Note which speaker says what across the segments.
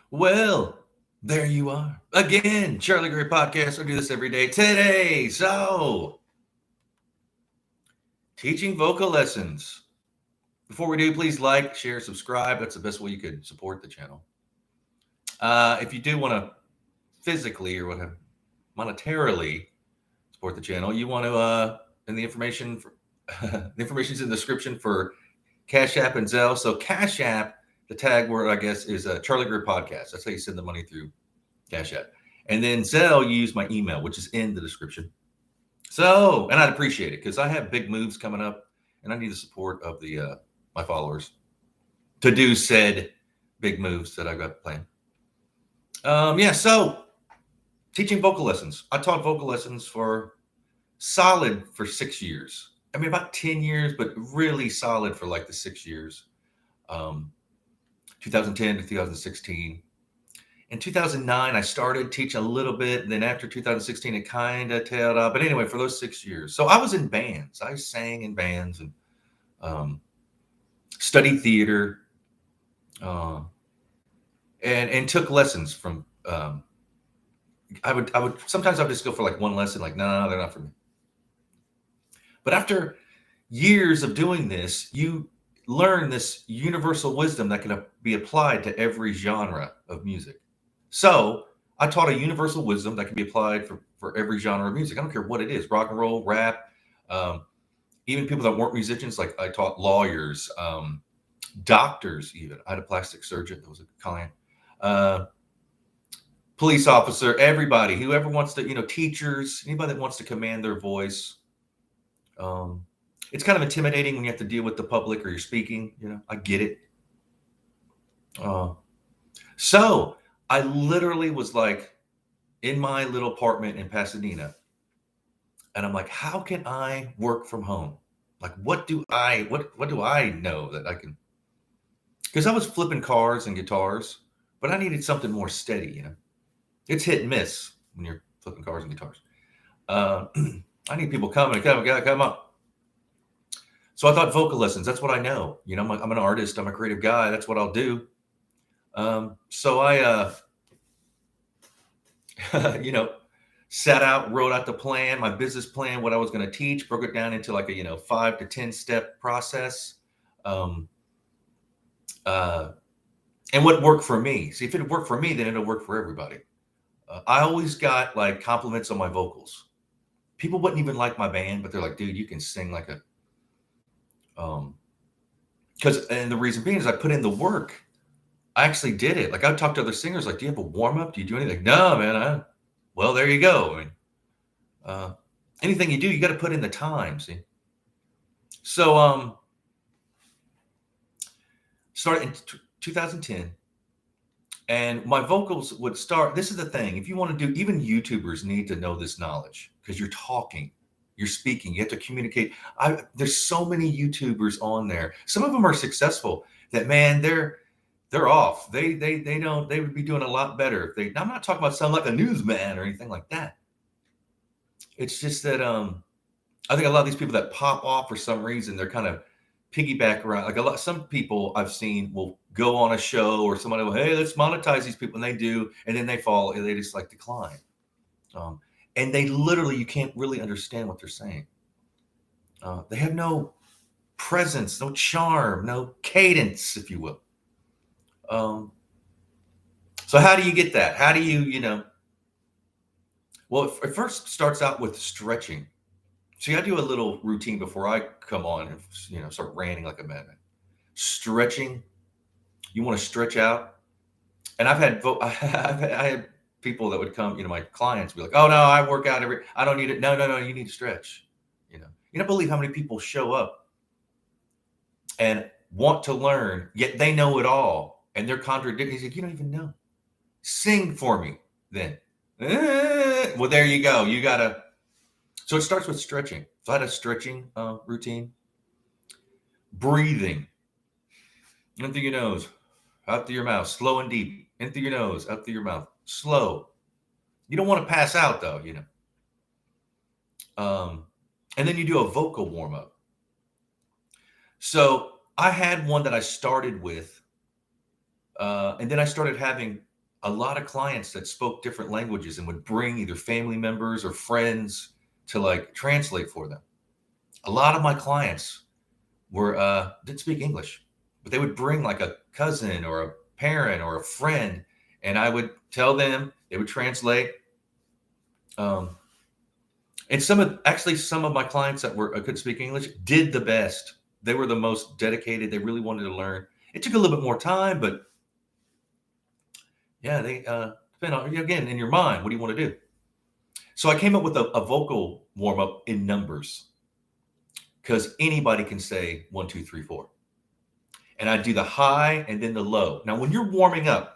Speaker 1: Well, there you are. Again, Charlie Greer Podcast. I do this every day. Today, teaching vocal lessons. Before we do, please like, share, subscribe. That's the best way you could support the channel. If you do want to physically or whatever, monetarily support the channel, you want to, and the information for, the information's in the description for Cash App and Zelle. So Cash App, the tag word, I guess, is Charlie Greer Podcast. That's how you send the money through Cash App. And then Zelle, you use my email, which is in the description. So, and I'd appreciate it because I have big moves coming up and I need the support of the my followers to do said big moves that I got planned. So teaching vocal lessons. I taught vocal lessons for 6 years. I mean, about 10 years, but really solid for like the 6 years. 2010 to 2016. In 2009, I started teaching a little bit. And then after 2016, it kind of tailed off. But anyway, for those 6 years. So I was in bands. I sang in bands and studied theater and took lessons from I would sometimes I would just go for like one lesson, like, no, they're not for me. But after years of doing this, you learn this universal wisdom that can be applied to every genre of music. So I taught a universal wisdom that can be applied for every genre of music. I don't care what it is, rock and roll, rap, even people that weren't musicians. Like I taught lawyers, doctors, even. I had a plastic surgeon that was a client. Police officer, everybody, whoever wants to, teachers, anybody that wants to command their voice. It's kind of intimidating when you have to deal with the public or you're speaking, I get it. So I literally was like in my little apartment in Pasadena. And I'm like, how can I work from home? Like, what do I know that I can? Because I was flipping cars and guitars, but I needed something more steady, It's hit and miss when you're flipping cars and guitars. I need people come up. So I thought vocal lessons, that's what I know. I'm an artist, I'm a creative guy, that's what I'll do. So I, sat out, wrote out the plan, my business plan, what I was going to teach, broke it down into like a, 5 to 10 step process. And what worked for me. See, if it worked for me, then it'll work for everybody. I always got like compliments on my vocals. People wouldn't even like my band, but they're like, dude, you can sing like a, and the reason being is I put in the work. I actually did it. Like I would talk to other singers, like, do you have a warm up? Do you do anything? Like, no, man. Well, there you go. I mean, anything you do, you got to put in the time. See? So, started in 2010. And my vocals would start. This is the thing. If you want to do, even YouTubers need to know this knowledge because you're talking, you're speaking, you have to communicate. There's so many YouTubers on there. Some of them are successful that, man, they're off. They would be doing a lot better if I'm not talking about sound like a newsman or anything like that. It's just that I think a lot of these people that pop off for some reason, they're kind of piggyback around. Like some people I've seen will go on a show or somebody will, hey, let's monetize these people, and they do, and then they fall, and they just like decline. And they literally, you can't really understand what they're saying. They have no presence, no charm, no cadence, if you will. So how do you get that? How do you, well, it first starts out with stretching. See, I do a little routine before I come on and, start ranting like a madman. Stretching. You want to stretch out. And I've had, I had people that would come, my clients be like, oh no, I work out I don't need it. No, you need to stretch. You don't believe how many people show up and want to learn, yet they know it all. And they're contradicting. He's like, you don't even know. Sing for me then. Well, there you go. You got to. So it starts with stretching. So I had a stretching routine. Breathing. In through your nose, out through your mouth. Slow and deep. In through your nose, out through your mouth. Slow. You don't want to pass out though, And then you do a vocal warm up. So I had one that I started with. And then I started having a lot of clients that spoke different languages and would bring either family members or friends to like translate for them. A lot of my clients were didn't speak English, but they would bring like a cousin or a parent or a friend, and I would tell them, they would translate. And some of my clients that could speak English did the best. They were the most dedicated. They really wanted to learn. It took a little bit more time, but yeah, they depend on, again, in your mind, what do you want to do? So I came up with a vocal warm up in numbers, because anybody can say 1, 2, 3, 4. And I do the high and then the low. Now, when you're warming up,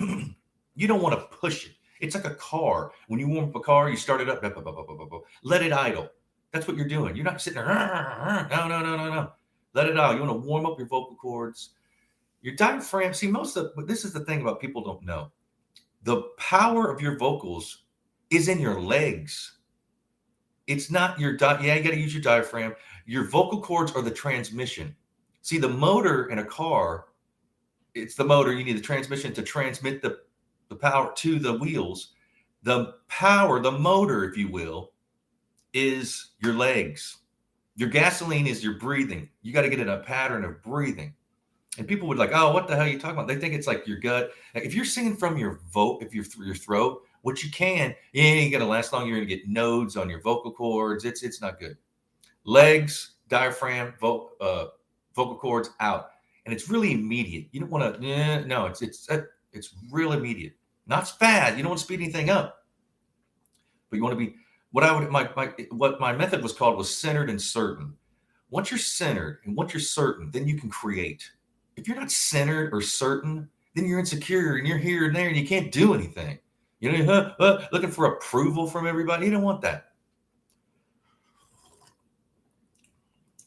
Speaker 1: you don't want to push it. It's like a car. When you warm up a car, you start it up, let it idle. That's what you're doing. You're not sitting there, no. Let it idle. You want to warm up your vocal cords. Your diaphragm, see, this is the thing about people don't know. The power of your vocals is in your legs. It's not you got to use your diaphragm. Your vocal cords are the transmission. See, the motor in a car, it's the motor. You need the transmission to transmit the power to the wheels. The power, the motor, if you will, is your legs. Your gasoline is your breathing. You got to get in a pattern of breathing. And people would like, oh, what the hell are you talking about? They think it's like your gut. Like if you're singing from your your throat, which you can, you ain't gonna last long. You're gonna get nodes on your vocal cords. It's not good. Legs, diaphragm, vocal cords out, and it's really immediate. You don't want to. No, it's real immediate. Not fast. You don't want to speed anything up, but you want to be. What my method was called was centered and certain. Once you're centered and once you're certain, then you can create. If you're not centered or certain, then you're insecure and you're here and there and you can't do anything. You know, looking for approval from everybody. You don't want that.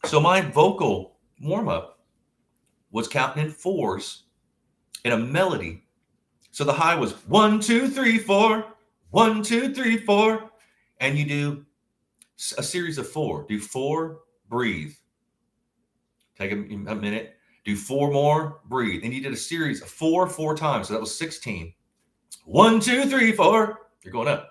Speaker 1: So my vocal warm-up was counting in fours in a melody. So the high was 1, 2, 3, 4, 1, 2, 3, 4. And you do a series of 4. Do 4, breathe. Take a minute. Do 4 more, breathe. And you did a series of 4 times. So that was 16. 1, 2, 3, 4. You're going up.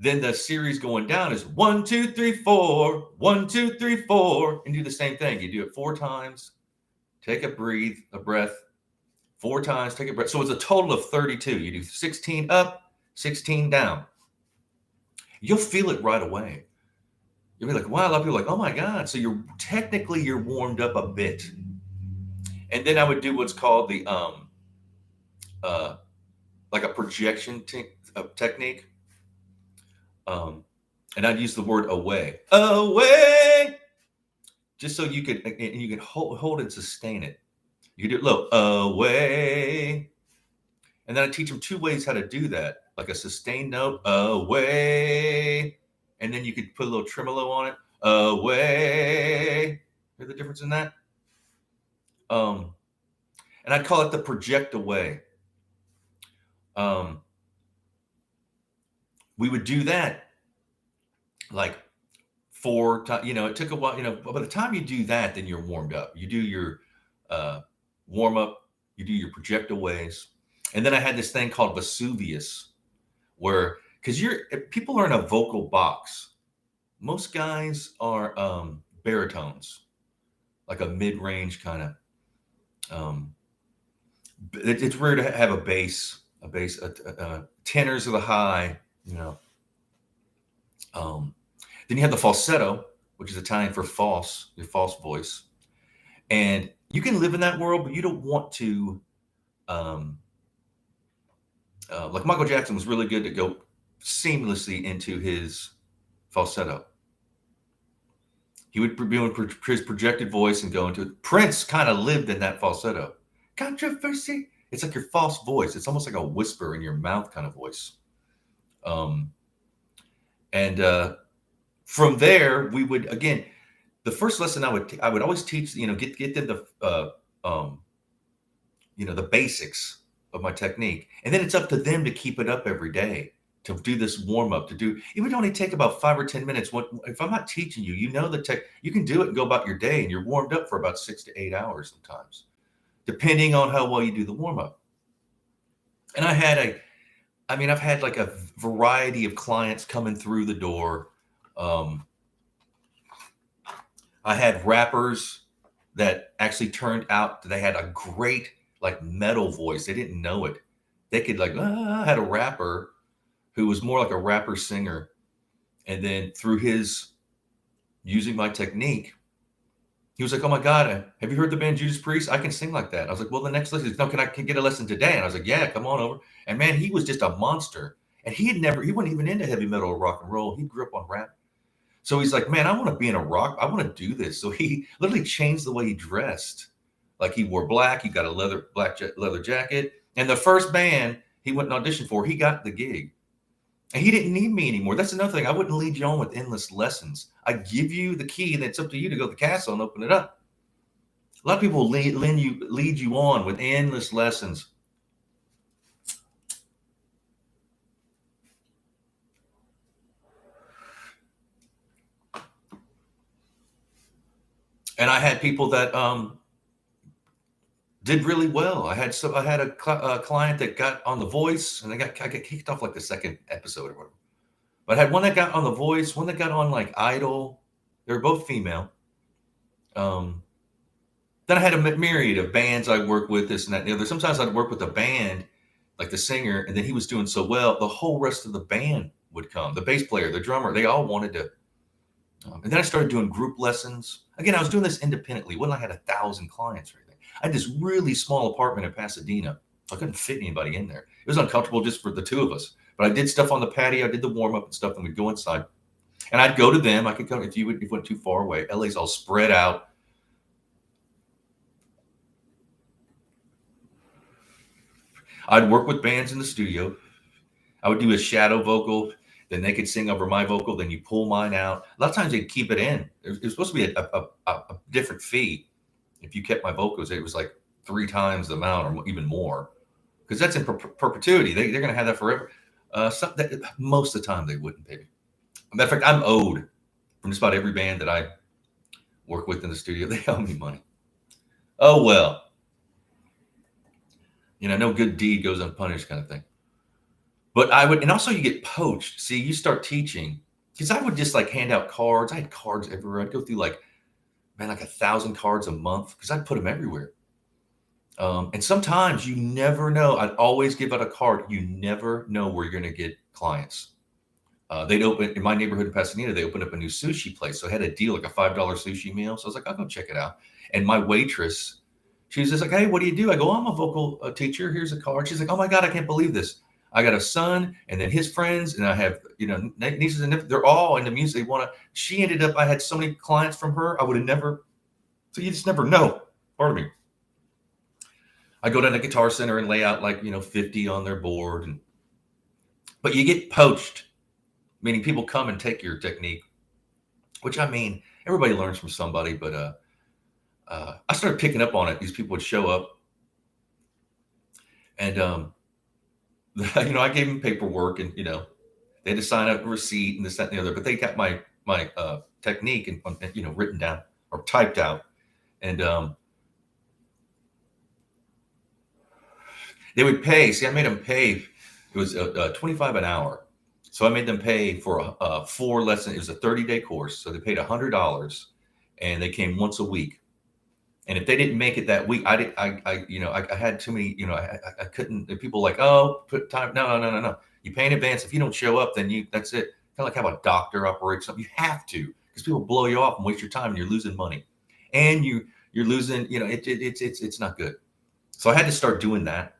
Speaker 1: Then the series going down is 1, 2, 3, 4. 1, 2, 3, 4. And do the same thing. You do it 4 times. Take a breath. 4 times. Take a breath. So it's a total of 32. You do 16 up, 16 down. You'll feel it right away. You'll be like, wow, a lot of people are like, oh my God. So you're warmed up a bit. And then I would do what's called the like a projection technique. And I'd use the word away, just so you could hold and sustain it. You could do it low, away. And then I teach them 2 ways how to do that, like a sustained note, away. And then you could put a little tremolo on it, away. Hear the difference in that? And I'd call it the project away. We would do that like 4 times. It took a while. By the time you do that, then you're warmed up. You do your warm up. You do your project aways. And then I had this thing called Vesuvius, where because people are in a vocal box. Most guys are baritones, like a mid-range kind of. It's rare to have a bass. Tenors are the high. Then you have the falsetto, which is Italian for false, your false voice, and you can live in that world, but you don't want to. Like Michael Jackson was really good to go seamlessly into his falsetto. He would be on his projected voice and go into it. Prince kind of lived in that falsetto. Controversy. It's like your false voice. It's almost like a whisper in your mouth kind of voice. From there, we would, again, the first lesson I would always teach, get them the basics of my technique. And then it's up to them to keep it up every day, to do this warm up, it would only take about 5 or 10 minutes. If I'm not teaching you, you can do it and go about your day, and you're warmed up for about 6 to 8 hours sometimes, depending on how well you do the warm up. And I had I mean, I've had like a variety of clients coming through the door. Um, I had rappers that actually turned out they had a great like metal voice. They didn't know it. They could like, I had a rapper who was more like a rapper singer. And then through his using my technique, he was like, "Oh my God, have you heard the band Judas Priest? I can sing like that." I was like, "Well, the next lesson is no. Can get a lesson today?" And I was like, "Yeah, come on over." And man, he was just a monster. And he wasn't even into heavy metal or rock and roll. He grew up on rap. So he's like, "Man, I want to be in a rock. I want to do this." So he literally changed the way he dressed. Like he wore black. He got a leather jacket. And the first band he went and auditioned for, he got the gig. And he didn't need me anymore. That's another thing. I wouldn't lead you on with endless lessons. I give you the key, and it's up to you to go to the castle and open it up. A lot of people lead you on with endless lessons. And I had people that did really well. I had a client that got on The Voice, and I got kicked off like the second episode or whatever. But I had one that got on The Voice, one that got on like Idol. They were both female. Um, then I had a myriad of bands I worked with, this and that and the other. Sometimes I'd work with a band, like the singer, and then he was doing so well, the whole rest of the band would come. The bass player, the drummer, they all wanted to. And then I started doing group lessons. Again, I was doing this independently. When I had 1,000 clients or anything, I had this really small apartment in Pasadena. I couldn't fit anybody in there. It was uncomfortable just for the two of us. But I did stuff on the patio. I did the warm up and stuff, and we'd go inside. And I'd go to them. I could come if you went too far away. LA's all spread out. I'd work with bands in the studio. I would do a shadow vocal. Then they could sing over my vocal. Then you pull mine out. A lot of times they'd keep it in. It was supposed to be a different fee. If you kept my vocals, it was like 3 times the amount or even more. Because that's in perpetuity. They're going to have that forever. Most of the time they wouldn't pay me. Matter of fact, I'm owed from just about every band that I work with in the studio. They owe me money. Oh, well. No good deed goes unpunished kind of thing. But I would, and also you get poached. See, you start teaching, because I would just like hand out cards. I had cards everywhere. I'd go through like 1,000 cards a month because I'd put them everywhere. And sometimes you never know. I'd always give out a card. You never know where you're going to get clients. They'd open in my neighborhood in Pasadena. They opened up a new sushi place, so I had a deal like a $5 sushi meal. So I was like, I'll go check it out. And my waitress, she was just like, "Hey, what do you do?" I go, "I'm a vocal teacher. Here's a card." She's like, "Oh my God, I can't believe this. I got a son and then his friends, and I have, nieces and nephews. They're all into music. They want to." She ended up, I had so many clients from her. I would have never, so you just never know. Pardon me. I go down to Guitar Center and lay out like, 50 on their board. But you get poached, meaning people come and take your technique, which I mean, everybody learns from somebody, but I started picking up on it. These people would show up and, I gave them paperwork and, they had to sign a receipt and this, that, and the other, but they got my technique and, written down or typed out. And they would pay. See, I made them pay. It was $25 an hour. So I made them pay for 4 lessons. It was a 30-day course. So they paid $100 and they came once a week. And if they didn't make it that week, I had too many, I couldn't. People like, "Oh, put time." No. You pay in advance. If you don't show up, then that's it. Kind of like how a doctor operates something. You have to, because people blow you off and waste your time, and you're losing money, and you're losing. It's not good. So I had to start doing that.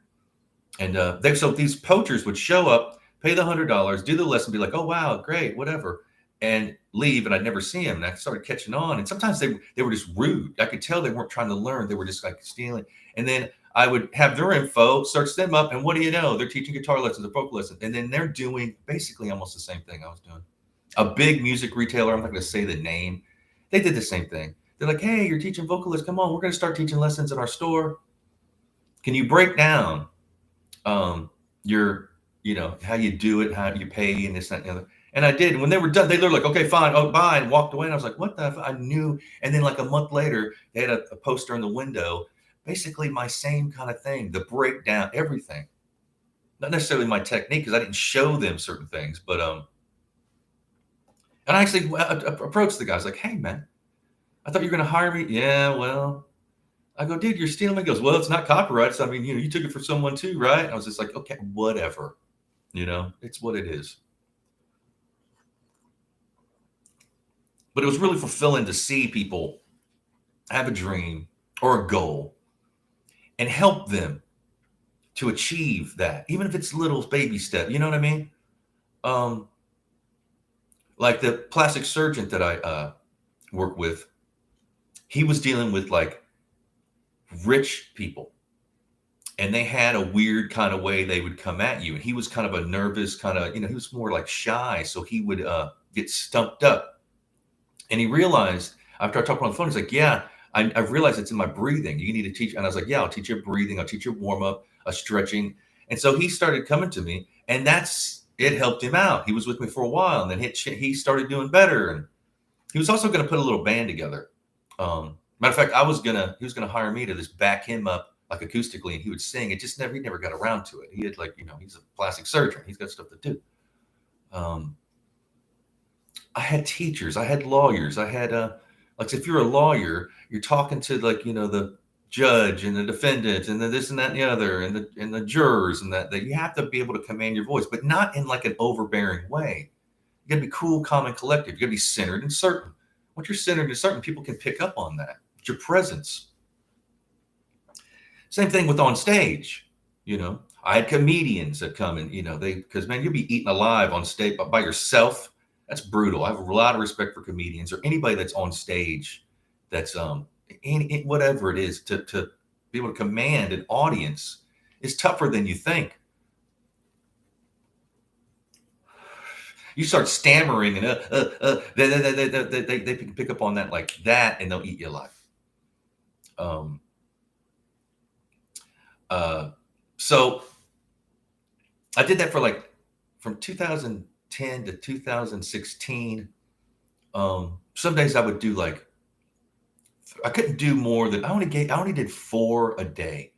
Speaker 1: And so these poachers would show up, pay the $100, do the lesson, be like, "Oh wow, great, whatever," and leave, and I'd never see them. And I started catching on, and sometimes they were just rude. I could tell they weren't trying to learn; they were just like stealing. And then I would have their info, search them up, and what do you know? They're teaching guitar lessons, or vocal lessons, and then they're doing basically almost the same thing I was doing. A big music retailer, I'm not going to say the name, they did the same thing. They're like, "Hey, you're teaching vocalists. Come on, we're going to start teaching lessons in our store. Can you break down your, how you do it, how you pay, and this, that, and the other?" And I did. And when they were done, they were like, "Okay, fine. Oh, bye," and walked away. And I was like, "What the?" I knew. And then like a month later, they had a poster in the window, basically my same kind of thing, the breakdown, everything. not necessarily my technique because I didn't show them certain things, but and I actually approached the guys like, "Hey, man, I thought you were going to hire me." Yeah, well, I go, "Dude, you're stealing." He goes, "Well, it's not copyright. So I mean, you took it for someone too, right?" I was just like, "Okay, whatever. It's what it is." But it was really fulfilling to see people have a dream or a goal and help them to achieve that, even if it's little baby step. You know what I mean? Um, like the plastic surgeon that I work with, he was dealing with like rich people, and they had a weird kind of way they would come at you. And he was kind of a nervous kind of, he was more like shy, so he would get stumped up. And he realized after I talked on the phone, he's like, "Yeah, I've realized it's in my breathing. You need to teach." And I was like, "Yeah, I'll teach you breathing. I'll teach you warm up, a stretching." And so he started coming to me, and it helped him out. He was with me for a while, and then he started doing better. And he was also going to put a little band together. Matter of fact, he was gonna hire me to just back him up like acoustically, and he would sing. He never got around to it. He had like, he's a plastic surgeon. He's got stuff to do. Um, I had teachers, I had lawyers, I had like if you're a lawyer, you're talking to like, the judge and the defendant and the this and that and the other and the jurors and that you have to be able to command your voice, but not in like an overbearing way. You gotta be cool, calm, and collected. You gotta be centered and certain. Once you're centered and certain, people can pick up on that. It's your presence. Same thing with on stage. I had comedians that come and, because man, you'll be eaten alive on stage by yourself. That's brutal. I have a lot of respect for comedians or anybody that's on stage that's whatever it is to be able to command an audience is tougher than you think. You start stammering and they can pick up on that like that, and they'll eat you alive. So I did that for like from 2010 to 2016. Some days I would do like I couldn't do more than I only did 4 a day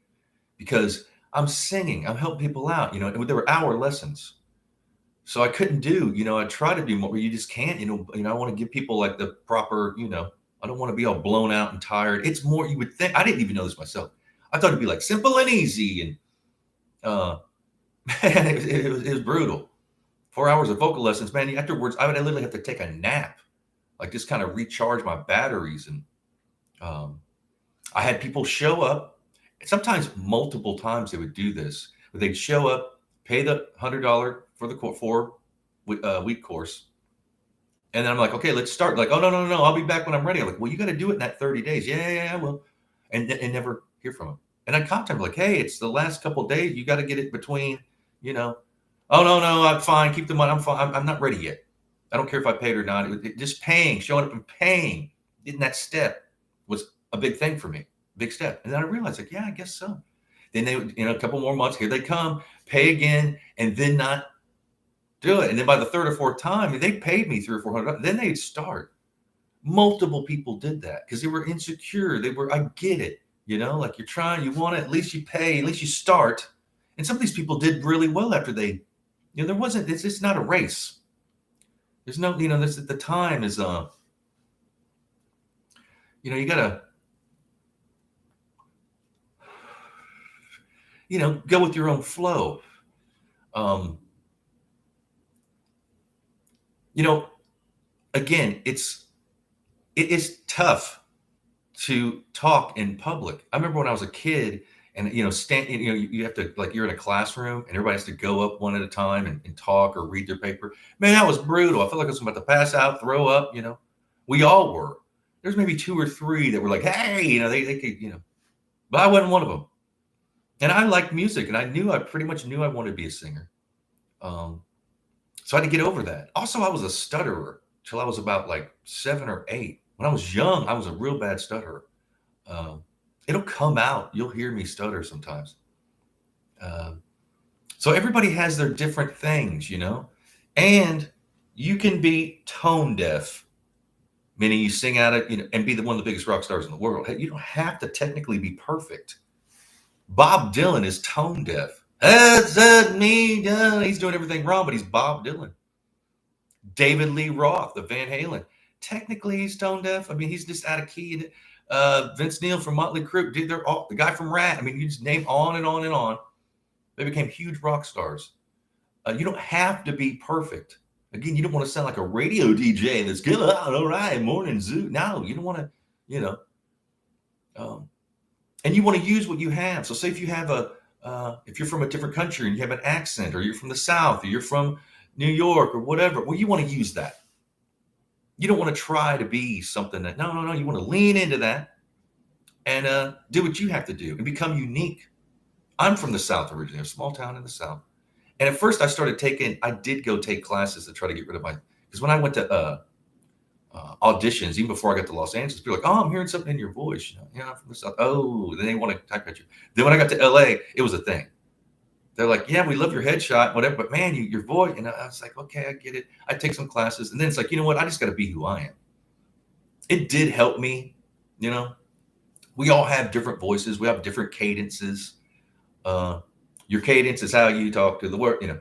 Speaker 1: because I'm singing, I'm helping people out, and there were hour lessons. So I couldn't do, I try to do more, but you just can't, I want to give people like the proper, I don't want to be all blown out and tired. It's more, you would think, I didn't even know this myself. I thought it'd be like simple and easy. And, man, it was brutal. 4 hours of vocal lessons, man. Afterwards, I would literally have to take a nap, like just kind of recharge my batteries. And I had people show up. Sometimes multiple times they would do this, but they'd show up, pay the $100 for the 4-week course. And then I'm like, "Okay, let's start." Like, "Oh, no, I'll be back when I'm ready." I'm like, "Well, you got to do it in that 30 days. Yeah, I will." And never hear from them. And I contact them like, "Hey, it's the last couple of days. You got to get it between, "Oh, no, I'm fine. Keep the money. I'm fine. I'm not ready yet. I don't care if I paid or not." Just paying, showing up and paying in that step was a big thing for me, big step. And then I realized like, yeah, I guess so. Then they, a couple more months, here they come, pay again, and then not do it. And then by the third or fourth time, they paid me $300 or $400. Then they'd start. Multiple people did that because they were insecure. I get it. Like you're trying, you want it, at least you pay, at least you start. And some of these people did really well after they, it's just not a race. There's no, the time is, you gotta, go with your own flow. Again, it is tough to talk in public. I remember when I was a kid and, you have to, like, you're in a classroom and everybody has to go up one at a time and talk or read their paper. Man, that was brutal. I felt like I was about to pass out, throw up, we all were. There's maybe 2 or 3 that were like, "Hey," they could, but I wasn't one of them. And I liked music and I pretty much knew I wanted to be a singer. So I had to get over that. Also, I was a stutterer till I was about like 7 or 8. When I was young, I was a real bad stutterer. It'll come out. You'll hear me stutter sometimes. So everybody has their different things, and you can be tone deaf, meaning you sing out it, and be one of the biggest rock stars in the world. Hey, you don't have to technically be perfect. Bob Dylan is tone deaf. That's me. He's doing everything wrong, but he's Bob Dylan. David Lee Roth, the Van Halen. Technically, he's tone deaf. I mean, he's just out of key. Vince Neil from Motley Crue, dude, they're all the guy from Rat. I mean, you just name on and on and on. They became huge rock stars. You don't have to be perfect. Again, you don't want to sound like a radio DJ that's good. All right, morning zoo. No, you don't want to, you know. And you want to use what you have. So, say if you have if you're from a different country and you have an accent, or you're from the South, or you're from New York, or whatever, well, you want to use that. You don't want to try to be something that, no. You want to lean into that and do what you have to do and become unique. I'm from the South originally, a small town in the South. And at first I did go take classes to try to get rid of because when I went to auditions, even before I got to Los Angeles, people were like, oh, I'm hearing something in your voice. Yeah, I'm from the South. Oh, then they want to type at you. Then when I got to LA, it was a thing. They're like, yeah, we love your headshot, whatever, but man, your voice. And I was like, okay, I get it. I take some classes. And then it's like, you know what? I just got to be who I am. It did help me. We all have different voices. We have different cadences. Your cadence is how you talk to the word, and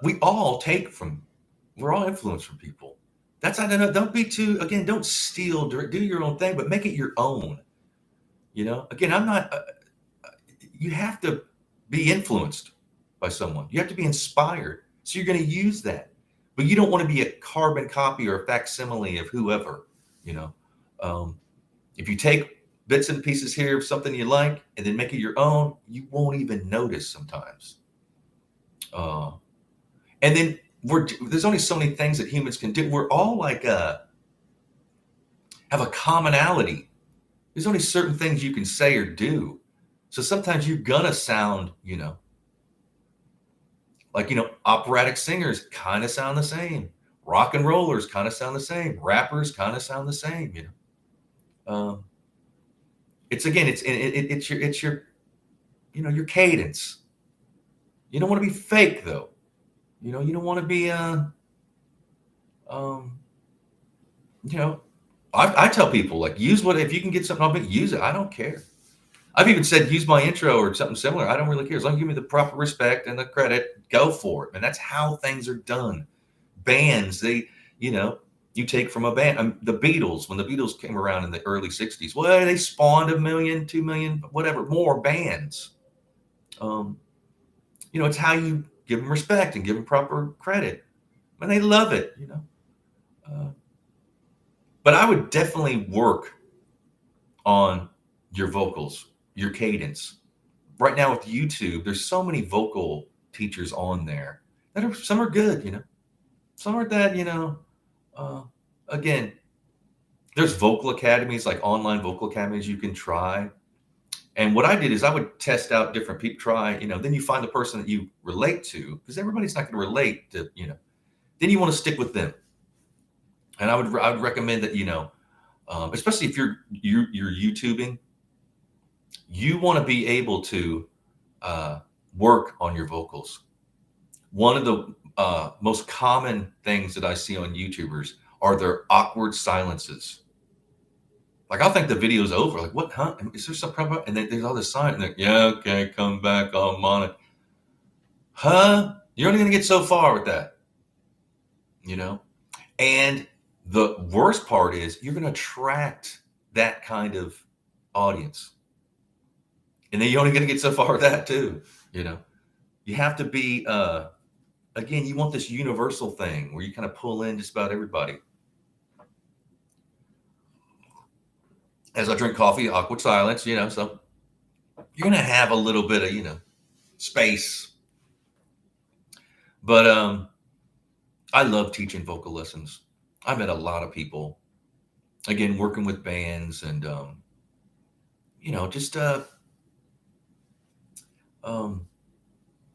Speaker 1: we all we're all influenced from people. That's, I don't know. Don't steal, do your own thing, but make it your own. Again, I'm not, you have to be influenced by someone. You have to be inspired. So you're going to use that, but you don't want to be a carbon copy or a facsimile of whoever, if you take bits and pieces here of something you like and then make it your own, you won't even notice sometimes. And then there's only so many things that humans can do. We're all like have a commonality. There's only certain things you can say or do. So sometimes you're gonna sound, like, operatic singers kind of sound the same. Rock and rollers kind of sound the same. Rappers kind of sound the same, It's your your cadence. You don't want to be fake though. You don't want to be I tell people, like, if you can get something off it, use it. I don't care. I've even said use my intro or something similar. I don't really care. As long as you give me the proper respect and the credit, go for it. And that's how things are done. Bands, you take from a band. The Beatles, when the Beatles came around in the early 60s, well, they spawned 1 million, 2 million, whatever, more bands. It's how you give them respect and give them proper credit. And they love it, But I would definitely work on your vocals, your cadence. Right now with YouTube, there's so many vocal teachers on there some are good, some are that, again, there's vocal academies, like online vocal academies you can try. And what I did is I would test out different people, then you find the person that you relate to, because everybody's not going to relate to, then you want to stick with them. And I would recommend that, especially if you're YouTubing, you want to be able to work on your vocals. One of the most common things that I see on YouTubers are their awkward silences. Like, I'll think the video's over. Like, what, huh? Is there some problem? And then there's all this silence. Like, yeah, okay, come back, I'm on it. Huh? You're only going to get so far with that, And the worst part is you're going to attract that kind of audience. And then you're only going to get so far with that too, You have to be, again, you want this universal thing where you kind of pull in just about everybody. As I drink coffee, awkward silence, so you're going to have a little bit of, space. But I love teaching vocal lessons. I met a lot of people, again, working with bands and, just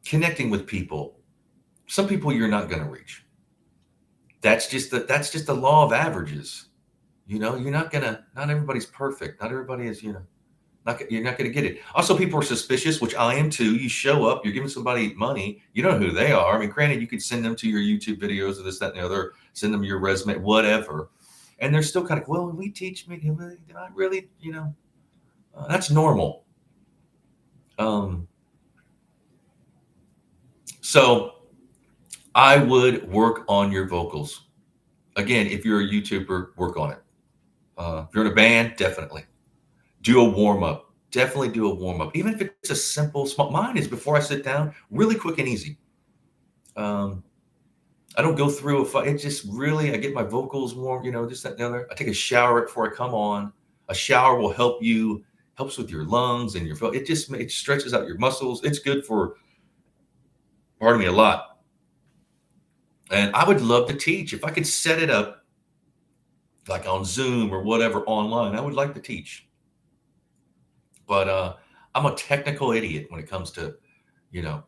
Speaker 1: connecting with people. Some people you're not going to reach. That's just the law of averages. You're not everybody's perfect. Not everybody is, you're not going to get it. Also, people are suspicious, which I am too. You show up, you're giving somebody money. You don't know who they are. I mean, granted, you could send them to your YouTube videos or this, that, and the other, send them your resume, whatever. And they're still kind of, well, we teach me, did I really, That's normal. So I would work on your vocals. Again, if you're a YouTuber, work on it. If you're in a band, definitely do a warm up. Definitely do a warm up, even if it's a simple, small. Mine is before I sit down, really quick and easy. Um, I don't go through a fight. It just really, I get my vocals warm, this, that, and the other. I take a shower right before I come on. A shower will helps with your lungs and it stretches out your muscles. It's good for, pardon me, a lot. And I would love to teach. If I could set it up like on Zoom or whatever online, I would like to teach. But I'm a technical idiot when it comes to, you know,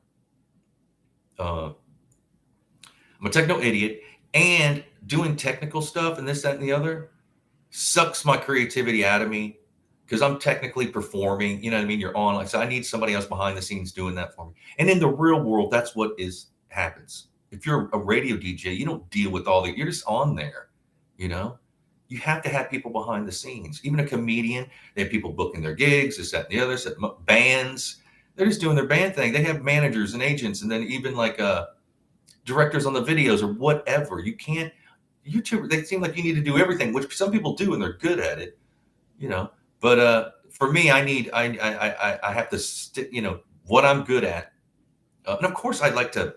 Speaker 1: uh, I'm a technical idiot, and doing technical stuff and this, that, and the other sucks my creativity out of me because I'm technically performing. You know what I mean? You're on, like, so I need somebody else behind the scenes doing that for me. And in the real world, that's what happens. If you're a radio DJ, you don't deal with all you're just on there, you know? You have to have people behind the scenes. Even a comedian, they have people booking their gigs, this, that, and the other. Bands, they're just doing their band thing. They have managers and agents, and then even like directors on the videos or whatever. You can't, YouTuber, they seem like you need to do everything, which some people do and they're good at it, you know. But for me, I have to stick, what I'm good at. And of course, I'd like to,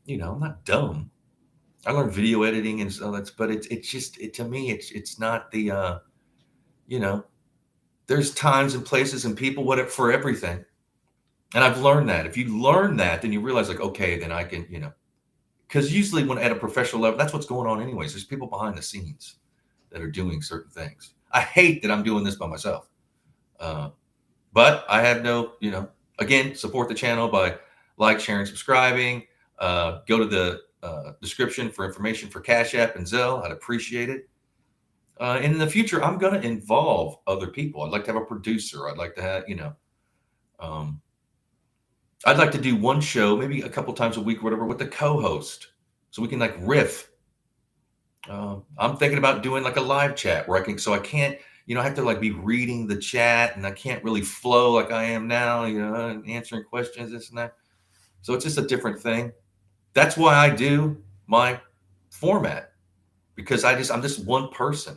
Speaker 1: I'm not dumb. I learned video editing and so but it's just, to me, it's not the, you know, there's times and places and people, what for everything. And I've learned that. If you learn that, then you realize, like, okay, then I can, because usually when at a professional level, that's what's going on anyways. There's people behind the scenes that are doing certain things. I hate that I'm doing this by myself. But I have no, again, support the channel by sharing, subscribing. Go to the description for information for Cash App and Zelle. I'd appreciate it. And in the future, I'm going to involve other people. I'd like to have a producer. I'd like to have, um, I'd like to do one show, maybe a couple times a week or whatever, with the co-host, so we can like riff. I'm thinking about doing like a live chat where I can't, I have to like be reading the chat, and I can't really flow like I am now, and answering questions, this and that. So it's just a different thing. That's why I do my format, because I'm just one person.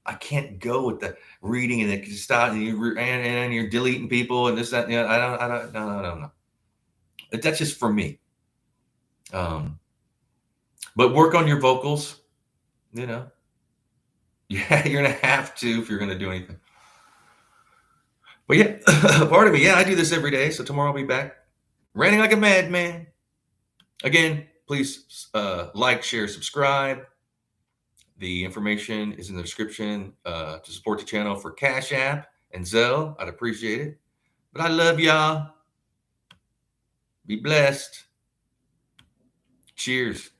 Speaker 1: I can't go with the reading and it stop and you're deleting people and this, that, and the other. I don't, no. That's just for me. But work on your vocals, Yeah, you're gonna have to if you're gonna do anything. But yeah, pardon me. Yeah, I do this every day. So tomorrow I'll be back ranting like a madman. Again, please like, share, subscribe. The information is in the description to support the channel for Cash App and Zelle. I'd appreciate it. But I love y'all. Be blessed. Cheers.